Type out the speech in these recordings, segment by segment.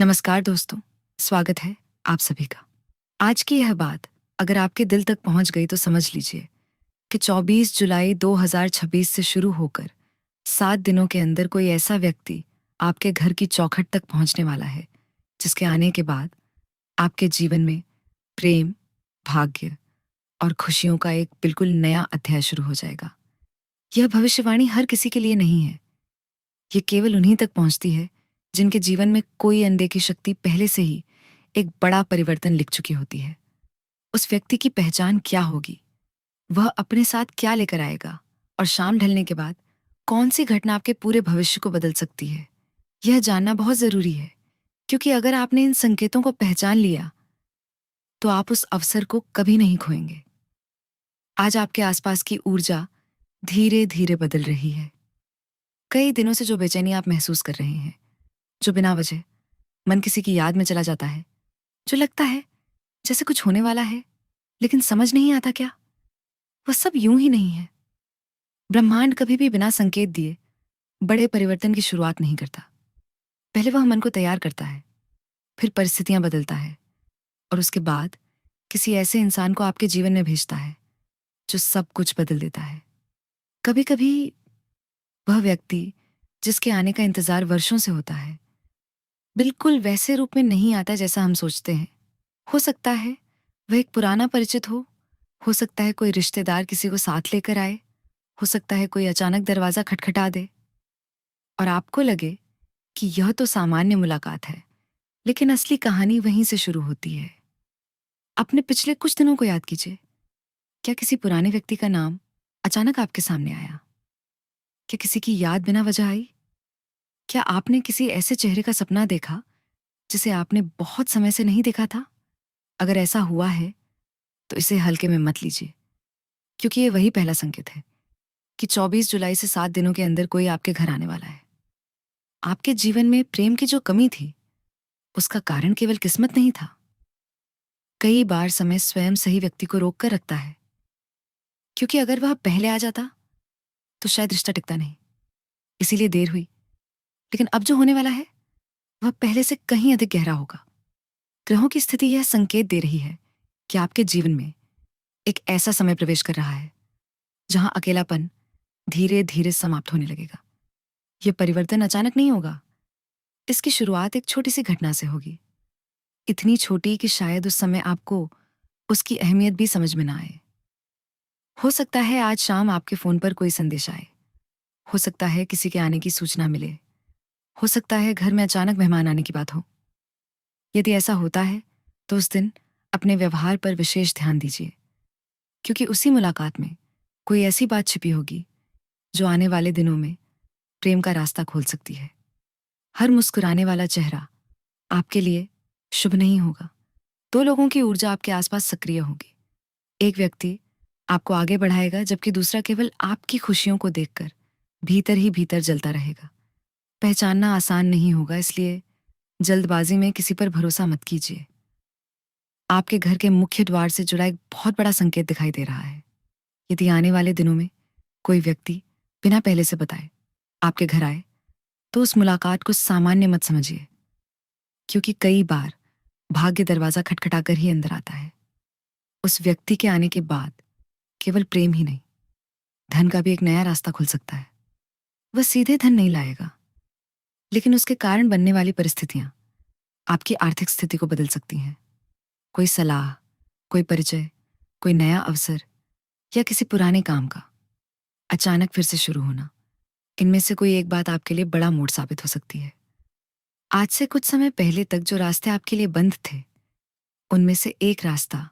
नमस्कार दोस्तों, स्वागत है आप सभी का। आज की यह बात अगर आपके दिल तक पहुंच गई तो समझ लीजिए कि 24 जुलाई 2026 से शुरू होकर 7 दिनों के अंदर कोई ऐसा व्यक्ति आपके घर की चौखट तक पहुंचने वाला है, जिसके आने के बाद आपके जीवन में प्रेम, भाग्य और खुशियों का एक बिल्कुल नया अध्याय शुरू हो जाएगा। यह भविष्यवाणी हर किसी के लिए नहीं है। ये केवल उन्हीं तक पहुंचती है जिनके जीवन में कोई अनदेखी शक्ति पहले से ही एक बड़ा परिवर्तन लिख चुकी होती है। उस व्यक्ति की पहचान क्या होगी, वह अपने साथ क्या लेकर आएगा और शाम ढलने के बाद कौन सी घटना आपके पूरे भविष्य को बदल सकती है, यह जानना बहुत जरूरी है। क्योंकि अगर आपने इन संकेतों को पहचान लिया तो आप उस अवसर को कभी नहीं खोएंगे। आज आपके आसपास की ऊर्जा धीरे धीरे बदल रही है। कई दिनों से जो बेचैनी आप महसूस कर रहे हैं, जो बिना वजह मन किसी की याद में चला जाता है, जो लगता है जैसे कुछ होने वाला है लेकिन समझ नहीं आता क्या, वह सब यूं ही नहीं है। ब्रह्मांड कभी भी बिना संकेत दिए बड़े परिवर्तन की शुरुआत नहीं करता। पहले वह मन को तैयार करता है, फिर परिस्थितियां बदलता है और उसके बाद किसी ऐसे इंसान को आपके जीवन में भेजता है जो सब कुछ बदल देता है। कभी कभी वह व्यक्ति जिसके आने का इंतजार वर्षों से होता है, बिल्कुल वैसे रूप में नहीं आता जैसा हम सोचते हैं। हो सकता है वह एक पुराना परिचित हो सकता है कोई रिश्तेदार किसी को साथ लेकर आए, हो सकता है कोई अचानक दरवाजा खटखटा दे और आपको लगे कि यह तो सामान्य मुलाकात है, लेकिन असली कहानी वहीं से शुरू होती है। अपने पिछले कुछ दिनों को याद कीजिए। क्या किसी पुराने व्यक्ति का नाम अचानक आपके सामने आया? क्या किसी की याद बिना वजह आई? क्या आपने किसी ऐसे चेहरे का सपना देखा जिसे आपने बहुत समय से नहीं देखा था? अगर ऐसा हुआ है तो इसे हल्के में मत लीजिए, क्योंकि ये वही पहला संकेत है कि 24 जुलाई से 7 दिनों के अंदर कोई आपके घर आने वाला है। आपके जीवन में प्रेम की जो कमी थी, उसका कारण केवल किस्मत नहीं था। कई बार समय स्वयं सही व्यक्ति को रोक कर रखता है, क्योंकि अगर वह पहले आ जाता तो शायद रिश्ता टिकता नहीं। इसीलिए देर हुई। लेकिन अब जो होने वाला है वह पहले से कहीं अधिक गहरा होगा। ग्रहों की स्थिति यह संकेत दे रही है कि आपके जीवन में एक ऐसा समय प्रवेश कर रहा है जहां अकेलापन धीरे धीरे समाप्त होने लगेगा। यह परिवर्तन अचानक नहीं होगा। इसकी शुरुआत एक छोटी सी घटना से होगी, इतनी छोटी कि शायद उस समय आपको उसकी अहमियत भी समझ में ना आए। हो सकता है आज शाम आपके फोन पर कोई संदेश आए, हो सकता है किसी के आने की सूचना मिले, हो सकता है घर में अचानक मेहमान आने की बात हो। यदि ऐसा होता है तो उस दिन अपने व्यवहार पर विशेष ध्यान दीजिए, क्योंकि उसी मुलाकात में कोई ऐसी बात छिपी होगी जो आने वाले दिनों में प्रेम का रास्ता खोल सकती है। हर मुस्कुराने वाला चेहरा आपके लिए शुभ नहीं होगा। दो लोगों की ऊर्जा आपके आसपास सक्रिय होगी। एक व्यक्ति आपको आगे बढ़ाएगा, जबकि दूसरा केवल आपकी खुशियों को देखकर भीतर ही भीतर जलता रहेगा। पहचानना आसान नहीं होगा, इसलिए जल्दबाजी में किसी पर भरोसा मत कीजिए। आपके घर के मुख्य द्वार से जुड़ा एक बहुत बड़ा संकेत दिखाई दे रहा है। यदि आने वाले दिनों में कोई व्यक्ति बिना पहले से बताए आपके घर आए तो उस मुलाकात को सामान्य मत समझिए, क्योंकि कई बार भाग्य दरवाजा खटखटाकर ही अंदर आता है। उस व्यक्ति के आने के बाद केवल प्रेम ही नहीं, धन का भी एक नया रास्ता खुल सकता है। वह सीधे धन नहीं लाएगा, लेकिन उसके कारण बनने वाली परिस्थितियां आपकी आर्थिक स्थिति को बदल सकती हैं। कोई सलाह, कोई परिचय, कोई नया अवसर या किसी पुराने काम का अचानक फिर से शुरू होना, इनमें से कोई एक बात आपके लिए बड़ा मोड़ साबित हो सकती है। आज से कुछ समय पहले तक जो रास्ते आपके लिए बंद थे, उनमें से एक रास्ता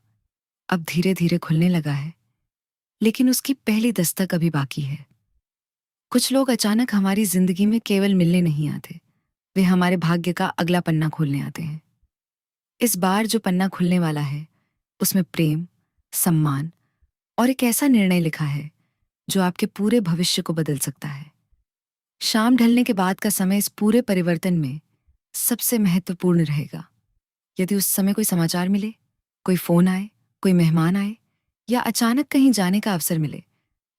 अब धीरे धीरे खुलने लगा है, लेकिन उसकी पहली दस्तक अभी बाकी है। कुछ लोग अचानक हमारी जिंदगी में केवल मिलने नहीं आते, वे हमारे भाग्य का अगला पन्ना खोलने आते हैं। इस बार जो पन्ना खुलने वाला है उसमें प्रेम, सम्मान और एक ऐसा निर्णय लिखा है जो आपके पूरे भविष्य को बदल सकता है। शाम ढलने के बाद का समय इस पूरे परिवर्तन में सबसे महत्वपूर्ण रहेगा। यदि उस समय कोई समाचार मिले, कोई फोन आए, कोई मेहमान आए या अचानक कहीं जाने का अवसर मिले,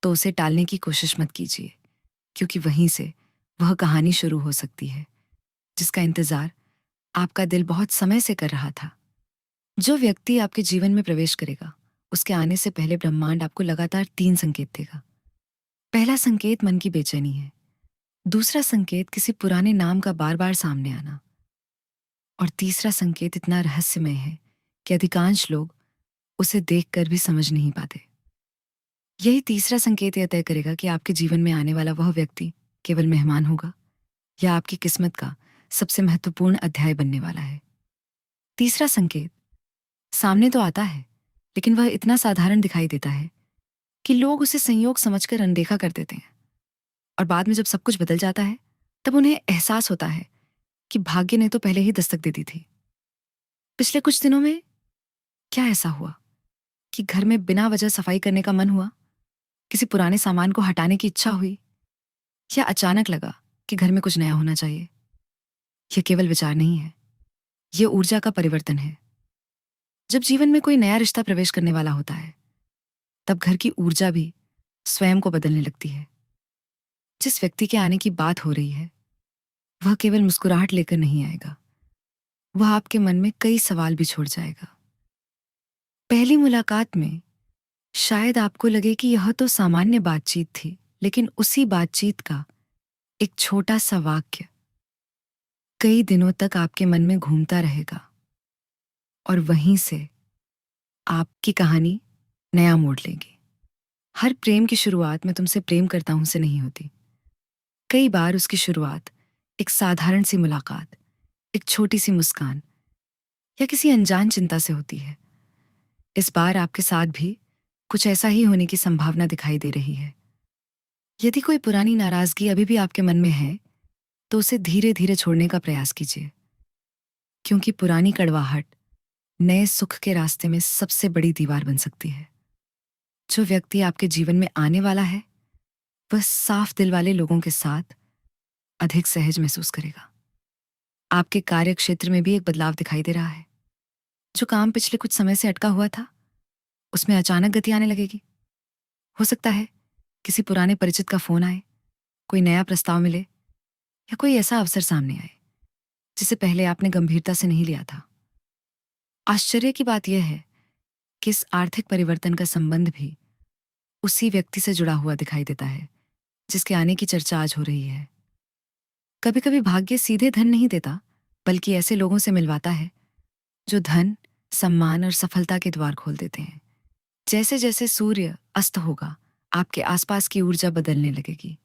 तो उसे टालने की कोशिश मत कीजिए, क्योंकि वहीं से वह कहानी शुरू हो सकती है जिसका इंतजार आपका दिल बहुत समय से कर रहा था। जो व्यक्ति आपके जीवन में प्रवेश करेगा, उसके आने से पहले ब्रह्मांड आपको लगातार 3 संकेत देगा। पहला संकेत मन की बेचैनी है। दूसरा संकेत किसी पुराने नाम का बार-बार सामने आना। और तीसरा संकेत इतना रहस्यमय है कि अधिकांश लोग उसे देखकर भी समझ नहीं पाते। यही तीसरा संकेत यह तय करेगा कि आपके जीवन में आने वाला वह व्यक्ति केवल मेहमान होगा या आपकी किस्मत का सबसे महत्वपूर्ण अध्याय बनने वाला है। तीसरा संकेत सामने तो आता है, लेकिन वह इतना साधारण दिखाई देता है कि लोग उसे संयोग समझकर अनदेखा कर देते हैं। और बाद में जब सब कुछ बदल जाता है, तब उन्हें एहसास होता है कि भाग्य ने तो पहले ही दस्तक दे दी थी। पिछले कुछ दिनों में क्या ऐसा हुआ कि घर में बिना वजह सफाई करने का मन हुआ, किसी पुराने सामान को हटाने की इच्छा हुई, या अचानक लगा कि घर में कुछ नया होना चाहिए? यह केवल विचार नहीं है, यह ऊर्जा का परिवर्तन है। जब जीवन में कोई नया रिश्ता प्रवेश करने वाला होता है, तब घर की ऊर्जा भी स्वयं को बदलने लगती है। जिस व्यक्ति के आने की बात हो रही है, वह केवल मुस्कुराहट लेकर नहीं आएगा, वह आपके मन में कई सवाल भी छोड़ जाएगा। पहली मुलाकात में शायद आपको लगे कि यह तो सामान्य बातचीत थी, लेकिन उसी बातचीत का एक छोटा सा वाक्य कई दिनों तक आपके मन में घूमता रहेगा, और वहीं से आपकी कहानी नया मोड़ लेगी। हर प्रेम की शुरुआत मैं तुमसे प्रेम करता हूं से नहीं होती। कई बार उसकी शुरुआत एक साधारण सी मुलाकात, एक छोटी सी मुस्कान या किसी अनजान चिंता से होती है। इस बार आपके साथ भी कुछ ऐसा ही होने की संभावना दिखाई दे रही है। यदि कोई पुरानी नाराजगी अभी भी आपके मन में है, तो उसे धीरे धीरे छोड़ने का प्रयास कीजिए, क्योंकि पुरानी कड़वाहट नए सुख के रास्ते में सबसे बड़ी दीवार बन सकती है। जो व्यक्ति आपके जीवन में आने वाला है, वह साफ दिल वाले लोगों के साथ अधिक सहज महसूस करेगा। आपके कार्य क्षेत्र में भी एक बदलाव दिखाई दे रहा है। जो काम पिछले कुछ समय से अटका हुआ था, उसमें अचानक गति आने लगेगी। हो सकता है किसी पुराने परिचित का फोन आए, कोई नया प्रस्ताव मिले, या कोई ऐसा अवसर सामने आए जिसे पहले आपने गंभीरता से नहीं लिया था। आश्चर्य की बात यह है कि इस आर्थिक परिवर्तन का संबंध भी उसी व्यक्ति से जुड़ा हुआ दिखाई देता है जिसके आने की चर्चा आज हो रही है। कभी कभी भाग्य सीधे धन नहीं देता, बल्कि ऐसे लोगों से मिलवाता है जो धन, सम्मान और सफलता के द्वार खोल देते हैं। जैसे जैसे सूर्य अस्त होगा, आपके आसपास की ऊर्जा बदलने लगेगी।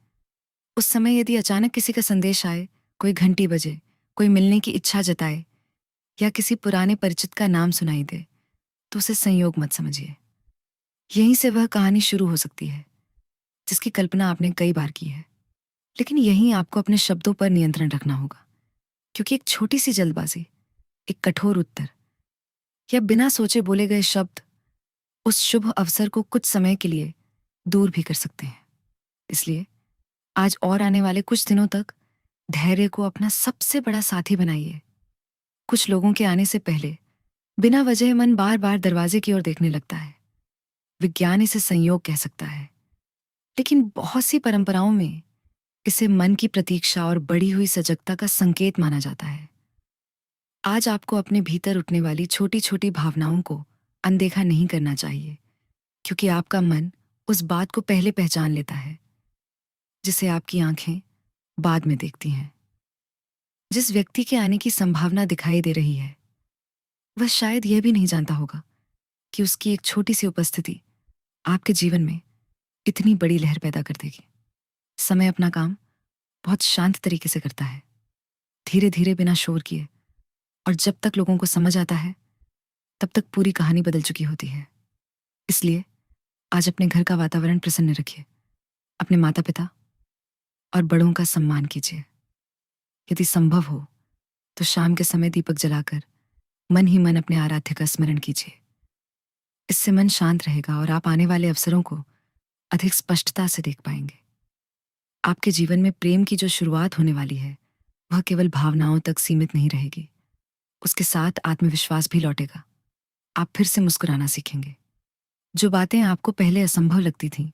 उस समय यदि अचानक किसी का संदेश आए, कोई घंटी बजे, कोई मिलने की इच्छा जताए, या किसी पुराने परिचित का नाम सुनाई दे, तो उसे संयोग मत समझिए। यहीं से वह कहानी शुरू हो सकती है जिसकी कल्पना आपने कई बार की है। लेकिन यहीं आपको अपने शब्दों पर नियंत्रण रखना होगा, क्योंकि एक छोटी सी जल्दबाजी, एक कठोर उत्तर या बिना सोचे बोले गए शब्द उस शुभ अवसर को कुछ समय के लिए दूर भी कर सकते हैं। इसलिए आज और आने वाले कुछ दिनों तक धैर्य को अपना सबसे बड़ा साथी बनाइए। कुछ लोगों के आने से पहले बिना वजह मन बार बार दरवाजे की ओर देखने लगता है। विज्ञान इसे संयोग कह सकता है, लेकिन बहुत सी परंपराओं में इसे मन की प्रतीक्षा और बढ़ी हुई सजगता का संकेत माना जाता है। आज आपको अपने भीतर उठने वाली छोटी छोटी भावनाओं को अनदेखा नहीं करना चाहिए, क्योंकि आपका मन उस बात को पहले पहचान लेता है जिसे आपकी आंखें बाद में देखती हैं। जिस व्यक्ति के आने की संभावना दिखाई दे रही है, वह शायद यह भी नहीं जानता होगा कि उसकी एक छोटी सी उपस्थिति आपके जीवन में इतनी बड़ी लहर पैदा कर देगी। समय अपना काम बहुत शांत तरीके से करता है, धीरे धीरे, बिना शोर किए, और जब तक लोगों को समझ आता है, तब तक पूरी कहानी बदल चुकी होती है। इसलिए आज अपने घर का वातावरण प्रसन्न रखिए, अपने माता पिता और बड़ों का सम्मान कीजिए। यदि संभव हो तो शाम के समय दीपक जलाकर मन ही मन अपने आराध्य का स्मरण कीजिए। इससे मन शांत रहेगा और आप आने वाले अवसरों को अधिक स्पष्टता से देख पाएंगे। आपके जीवन में प्रेम की जो शुरुआत होने वाली है, वह केवल भावनाओं तक सीमित नहीं रहेगी। उसके साथ आत्मविश्वास भी लौटेगा। आप फिर से मुस्कुराना सीखेंगे। जो बातें आपको पहले असंभव लगती थीं,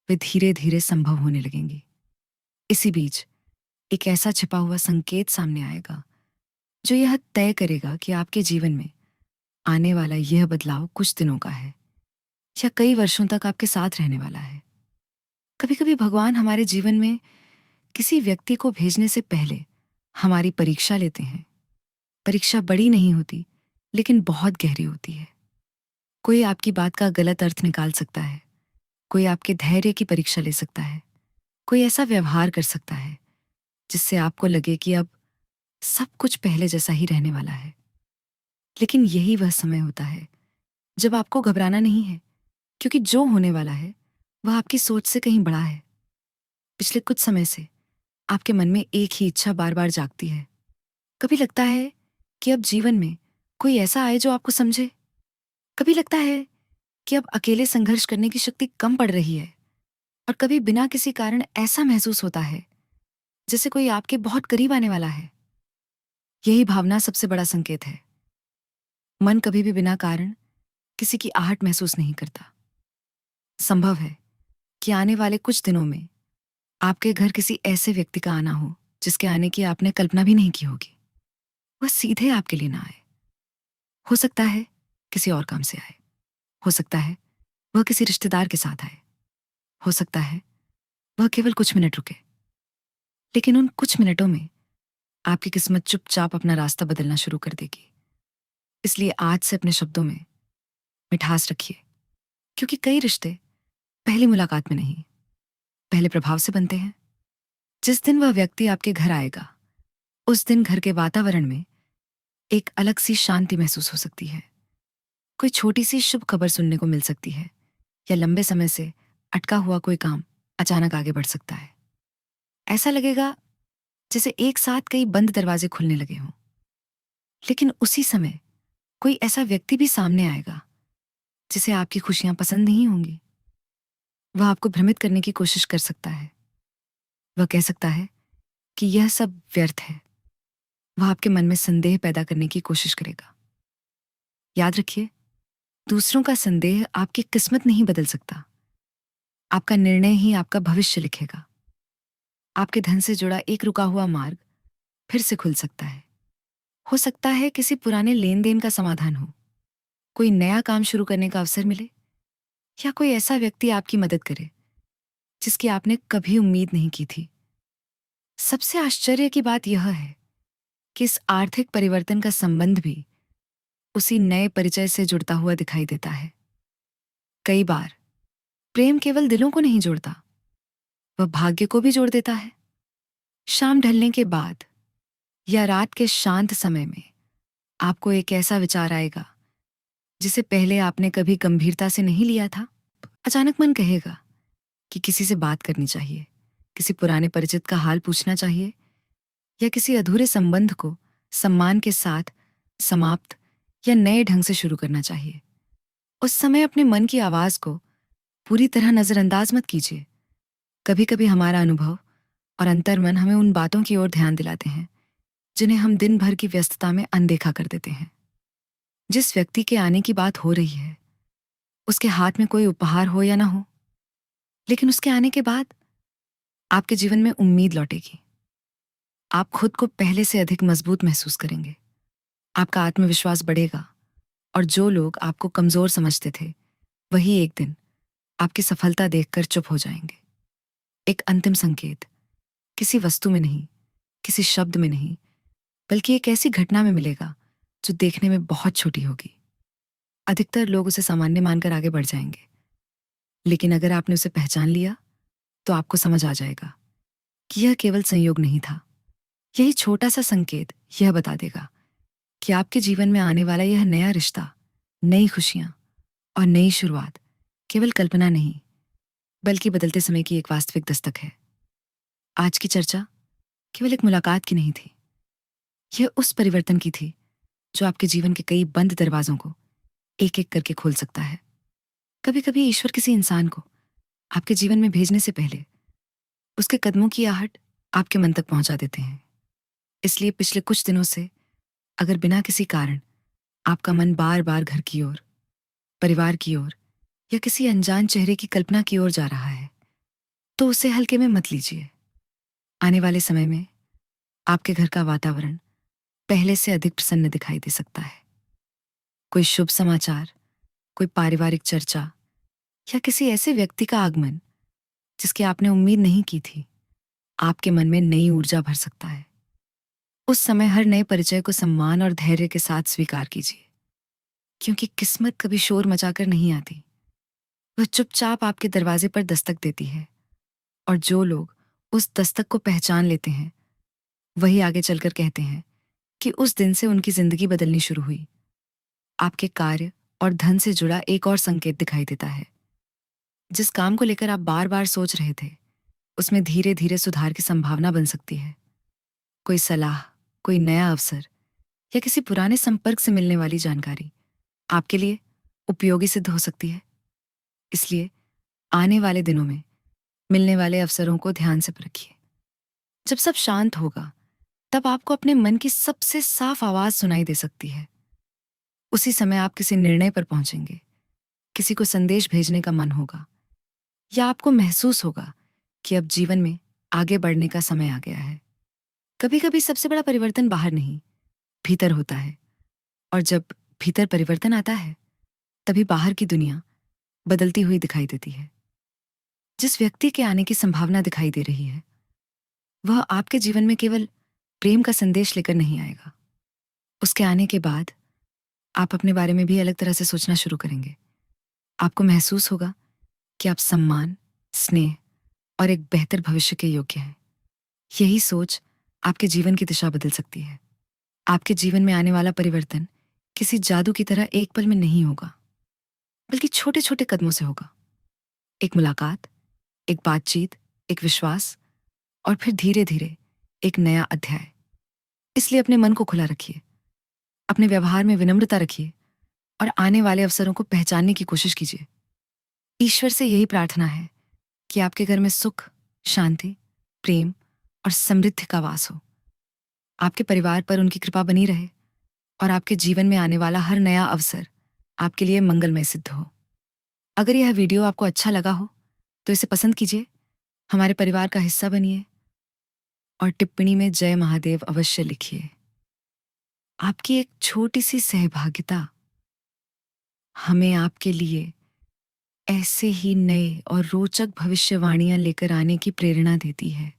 वे धीरे धीरे संभव होने लगेंगी। इसी बीच एक ऐसा छिपा हुआ संकेत सामने आएगा जो यह तय करेगा कि आपके जीवन में आने वाला यह बदलाव कुछ दिनों का है या कई वर्षों तक आपके साथ रहने वाला है। कभी कभी भगवान हमारे जीवन में किसी व्यक्ति को भेजने से पहले हमारी परीक्षा लेते हैं। परीक्षा बड़ी नहीं होती, लेकिन बहुत गहरी होती है। कोई आपकी बात का गलत अर्थ निकाल सकता है, कोई आपके धैर्य की परीक्षा ले सकता है, कोई ऐसा व्यवहार कर सकता है जिससे आपको लगे कि अब सब कुछ पहले जैसा ही रहने वाला है। लेकिन यही वह समय होता है जब आपको घबराना नहीं है, क्योंकि जो होने वाला है वह आपकी सोच से कहीं बड़ा है। पिछले कुछ समय से आपके मन में एक ही इच्छा बार बार जागती है। कभी लगता है कि अब जीवन में कोई ऐसा आए जो आपको समझे। कभी लगता है कि अब अकेले संघर्ष करने की शक्ति कम पड़ रही है। और कभी बिना किसी कारण ऐसा महसूस होता है जैसे कोई आपके बहुत करीब आने वाला है। यही भावना सबसे बड़ा संकेत है। मन कभी भी बिना कारण किसी की आहट महसूस नहीं करता। संभव है कि आने वाले कुछ दिनों में आपके घर किसी ऐसे व्यक्ति का आना हो जिसके आने की आपने कल्पना भी नहीं की होगी। वह सीधे आपके लिए ना आए। हो सकता है किसी और काम से आए, हो सकता है वह किसी रिश्तेदार के साथ आए, हो सकता है वह केवल कुछ मिनट रुके। लेकिन उन कुछ मिनटों में आपकी किस्मत चुपचाप अपना रास्ता बदलना शुरू कर देगी। इसलिए आज से अपने शब्दों में मिठास रखिए, क्योंकि कई रिश्ते पहली मुलाकात में नहीं, पहले प्रभाव से बनते हैं। जिस दिन वह व्यक्ति आपके घर आएगा, उस दिन घर के वातावरण में एक अलग सी शांति महसूस हो सकती है। कोई छोटी सी शुभ खबर सुनने को मिल सकती है, या लंबे समय से अटका हुआ कोई काम अचानक आगे बढ़ सकता है। ऐसा लगेगा जैसे एक साथ कई बंद दरवाजे खुलने लगे हों। लेकिन उसी समय कोई ऐसा व्यक्ति भी सामने आएगा जिसे आपकी खुशियां पसंद नहीं होंगी। वह आपको भ्रमित करने की कोशिश कर सकता है। वह कह सकता है कि यह सब व्यर्थ है। वह आपके मन में संदेह पैदा करने की कोशिश करेगा। याद रखिए, दूसरों का संदेह आपकी किस्मत नहीं बदल सकता। आपका निर्णय ही आपका भविष्य लिखेगा। आपके धन से जुड़ा एक रुका हुआ मार्ग फिर से खुल सकता है। हो सकता है किसी पुराने लेन देन का समाधान हो, कोई नया काम शुरू करने का अवसर मिले, या कोई ऐसा व्यक्ति आपकी मदद करे जिसकी आपने कभी उम्मीद नहीं की थी। सबसे आश्चर्य की बात यह है कि इस आर्थिक परिवर्तन का संबंध भी उसी नए परिचय से जुड़ता हुआ दिखाई देता है। कई बार प्रेम केवल दिलों को नहीं जोड़ता, वह भाग्य को भी जोड़ देता है। शाम ढलने के बाद या रात के शांत समय में आपको एक ऐसा विचार आएगा जिसे पहले आपने कभी गंभीरता से नहीं लिया था। अचानक मन कहेगा कि किसी से बात करनी चाहिए, किसी पुराने परिचित का हाल पूछना चाहिए, या किसी अधूरे संबंध को सम्मान के साथ समाप्त या नए ढंग से शुरू करना चाहिए। उस समय अपने मन की आवाज को पूरी तरह नजरअंदाज मत कीजिए। कभी कभी हमारा अनुभव और अंतर्मन हमें उन बातों की ओर ध्यान दिलाते हैं जिन्हें हम दिन भर की व्यस्तता में अनदेखा कर देते हैं। जिस व्यक्ति के आने की बात हो रही है, उसके हाथ में कोई उपहार हो या ना हो, लेकिन उसके आने के बाद आपके जीवन में उम्मीद लौटेगी। आप खुद को पहले से अधिक मजबूत महसूस करेंगे। आपका आत्मविश्वास बढ़ेगा, और जो लोग आपको कमजोर समझते थे वही एक दिन आपकी सफलता देखकर चुप हो जाएंगे। एक अंतिम संकेत किसी वस्तु में नहीं, किसी शब्द में नहीं, बल्कि एक ऐसी घटना में मिलेगा जो देखने में बहुत छोटी होगी। अधिकतर लोग उसे सामान्य मानकर आगे बढ़ जाएंगे, लेकिन अगर आपने उसे पहचान लिया तो आपको समझ आ जाएगा कि यह केवल संयोग नहीं था। यही छोटा सा संकेत यह बता देगा कि आपके जीवन में आने वाला यह नया रिश्ता, नई खुशियां और नई शुरुआत केवल कल्पना नहीं, बल्कि बदलते समय की एक वास्तविक दस्तक है। आज की चर्चा केवल एक मुलाकात की नहीं थी, यह उस परिवर्तन की थी जो आपके जीवन के कई बंद दरवाजों को एक एक करके खोल सकता है। कभी कभी ईश्वर किसी इंसान को आपके जीवन में भेजने से पहले उसके कदमों की आहट आपके मन तक पहुंचा देते हैं। इसलिए पिछले कुछ दिनों से अगर बिना किसी कारण आपका मन बार बार घर की ओर, परिवार की ओर, या किसी अनजान चेहरे की कल्पना की ओर जा रहा है, तो उसे हल्के में मत लीजिए। आने वाले समय में आपके घर का वातावरण पहले से अधिक प्रसन्न दिखाई दे सकता है। कोई शुभ समाचार, कोई पारिवारिक चर्चा या किसी ऐसे व्यक्ति का आगमन जिसकी आपने उम्मीद नहीं की थी, आपके मन में नई ऊर्जा भर सकता है। उस समय हर नए परिचय को सम्मान और धैर्य के साथ स्वीकार कीजिए, क्योंकि किस्मत कभी शोर मचाकर नहीं आती। वह चुपचाप आपके दरवाजे पर दस्तक देती है, और जो लोग उस दस्तक को पहचान लेते हैं वही आगे चलकर कहते हैं कि उस दिन से उनकी जिंदगी बदलनी शुरू हुई। आपके कार्य और धन से जुड़ा एक और संकेत दिखाई देता है। जिस काम को लेकर आप बार बार सोच रहे थे, उसमें धीरे धीरे सुधार की संभावना बन सकती है। कोई सलाह, कोई नया अवसर या किसी पुराने संपर्क से मिलने वाली जानकारी आपके लिए उपयोगी सिद्ध हो सकती है। इसलिए आने वाले दिनों में मिलने वाले अवसरों को ध्यान से परखिए। जब सब शांत होगा, तब आपको अपने मन की सबसे साफ आवाज सुनाई दे सकती है। उसी समय आप किसी निर्णय पर पहुंचेंगे, किसी को संदेश भेजने का मन होगा, या आपको महसूस होगा कि अब जीवन में आगे बढ़ने का समय आ गया है। कभी कभी सबसे बड़ा परिवर्तन बाहर नहीं, भीतर होता है, और जब भीतर परिवर्तन आता है, तभी बाहर की दुनिया बदलती हुई दिखाई देती है। जिस व्यक्ति के आने की संभावना दिखाई दे रही है, वह आपके जीवन में केवल प्रेम का संदेश लेकर नहीं आएगा। उसके आने के बाद आप अपने बारे में भी अलग तरह से सोचना शुरू करेंगे। आपको महसूस होगा कि आप सम्मान, स्नेह और एक बेहतर भविष्य के योग्य हैं। यही सोच आपके जीवन की दिशा बदल सकती है। आपके जीवन में आने वाला परिवर्तन किसी जादू की तरह एक पल में नहीं होगा, बल्कि छोटे छोटे कदमों से होगा। एक मुलाकात, एक बातचीत, एक विश्वास, और फिर धीरे धीरे एक नया अध्याय। इसलिए अपने मन को खुला रखिए, अपने व्यवहार में विनम्रता रखिए, और आने वाले अवसरों को पहचानने की कोशिश कीजिए। ईश्वर से यही प्रार्थना है कि आपके घर में सुख, शांति, प्रेम और समृद्धि का वास हो। आपके परिवार पर उनकी कृपा बनी रहे, और आपके जीवन में आने वाला हर नया अवसर आपके लिए मंगलमय सिद्ध हो। अगर यह वीडियो आपको अच्छा लगा हो तो इसे पसंद कीजिए, हमारे परिवार का हिस्सा बनिए, और टिप्पणी में जय महादेव अवश्य लिखिए। आपकी एक छोटी सी सहभागिता हमें आपके लिए ऐसे ही नए और रोचक भविष्यवाणियां लेकर आने की प्रेरणा देती है।